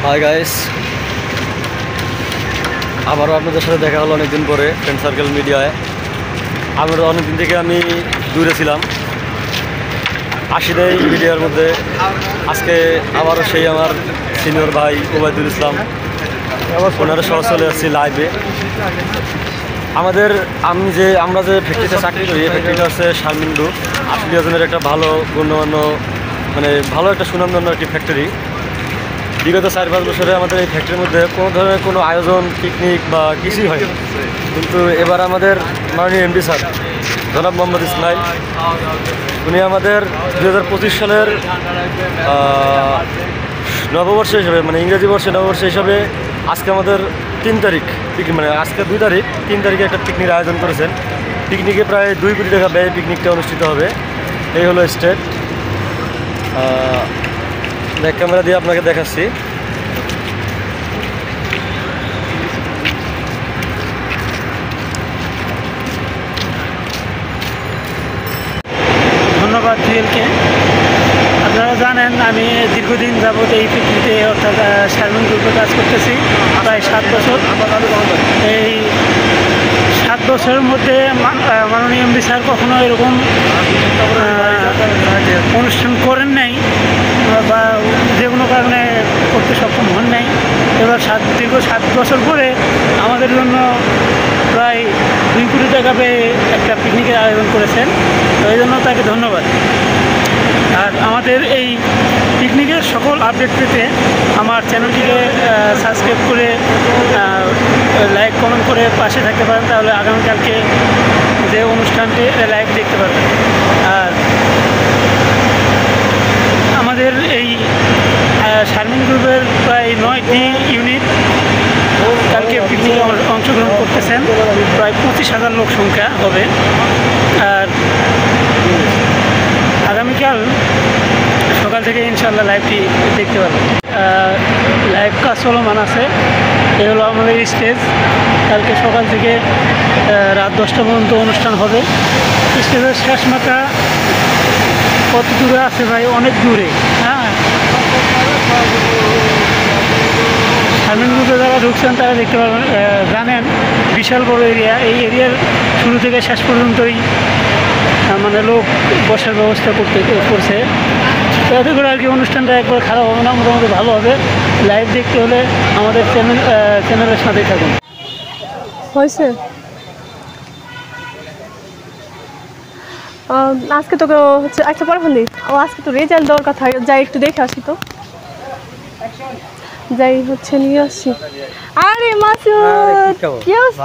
Hi guys, আবারও আপনাদের সাথে দেখা হলো অনেকদিন পরে ফ্রেন্ড সার্কেল মিডিয়ায়। আমরা অনেকদিন থেকে আমি দূরে ছিলাম, আসি নাই মিডিয়ার মধ্যে। আজকে আবারও সেই আমার সিনিয়র ভাই ওবায়দুল ইসলাম ওনারা সহ চলে আসছি লাইভে। আমরা যে ফ্যাক্টরিতে চাকরি করি, এই ফ্যাক্টরিটা হচ্ছে শারমিন গ্রুপ, আত্মীয়জনের একটা ভালো গণ্যমান্য ভালো একটা সুনামধন্য একটি ফ্যাক্টরি। বিগত 4-5 বছরে আমাদের এই ফ্যাক্টরির মধ্যে কোনো ধরনের কোনো আয়োজন পিকনিক বা কিছুই হয়, কিন্তু এবার আমাদের মাননীয় এমডি স্যার জনাব মোহাম্মদ ইসমাইল উনি আমাদের 2025 সালের নববর্ষ হিসাবে ইংরেজি বর্ষে নববর্ষ হিসাবে আজকে আমাদের 3 তারিখ আজকে 2 তারিখ 3 তারিখে একটা পিকনিকের আয়োজন করেছেন। পিকনিকে প্রায় 2 কোটি টাকা ব্যয়ে পিকনিকটা অনুষ্ঠিত হবে। এই হলো স্টেট। ব্যাক ক্যামেরা দিয়ে আপনাকে দেখাচ্ছি। ধন্যবাদ জুয়েলকে। আপনারা জানেন আমি দীর্ঘদিন যাবৎ এই পৃথিবীতে অর্থাৎ শারমিন গ্রুপে কাজ করতেছি প্রায় 7 বছর। এই 7 বছরের মধ্যে মাননীয় এমডি স্যার কখনো এরকম অনুষ্ঠান করেন নাই বা যে কোনো কারণে করতে সক্ষম হন নাই। এবার দীর্ঘ 7 বছর পরে আমাদের জন্য প্রায় 2 কোটি টাকা পেয়ে একটা পিকনিকের আয়োজন করেছেন, তো এই জন্য তাকে ধন্যবাদ। আর আমাদের এই পিকনিকের সকল আপডেট পেতে আমার চ্যানেলটিকে সাবস্ক্রাইব করে লাইক কমেন্ট করে পাশে থাকতে পারেন, তাহলে আগামীকালকে যে অনুষ্ঠানটি লাইভ দেখতে পারবেন। আর আমাদের এই শারমিন গ্রুপের প্রায় 9টি ইউনিট কালকে পিকনিকে অংশগ্রহণ করতেছেন, প্রায় 25,000 লোক সংখ্যা হবে। আর আগামীকাল সকাল থেকে ইনশাল্লাহ লাইভটি দেখতে পাবেন। লাইভ কাজ চলমান আছে। এ হলো আমাদের স্টেজ। কালকে সকাল থেকে রাত 10টা পর্যন্ত অনুষ্ঠান হবে। স্টেজের শেষ মাথা কত দূরে আছে ভাই? অনেক দূরে। হ্যাঁ, শারমিন গ্রুপে যারা ঢুকছেন তারা দেখতে পাবেন, জানেন বিশাল বড় এরিয়া। এই এরিয়ার শুরু থেকে শেষ পর্যন্তই লোক বসার ব্যবস্থা করছে। তো এতে করে আর কি অনুষ্ঠানটা একবার খারাপ হবে না, মোটামুটি ভালো হবে। লাইভ দেখতে হলে আমাদের চ্যানেলের সাথেই থাকুন। হয়েছে আজকে তোকে হচ্ছে একটা পরে ফোন দিই। আজকে তো রেজাল্ট দেওয়ার কথা, যাই একটু দেখে আসি, তো যাই হচ্ছে নিয়ে আসি। আরে মাসুদ কি অবস্থা?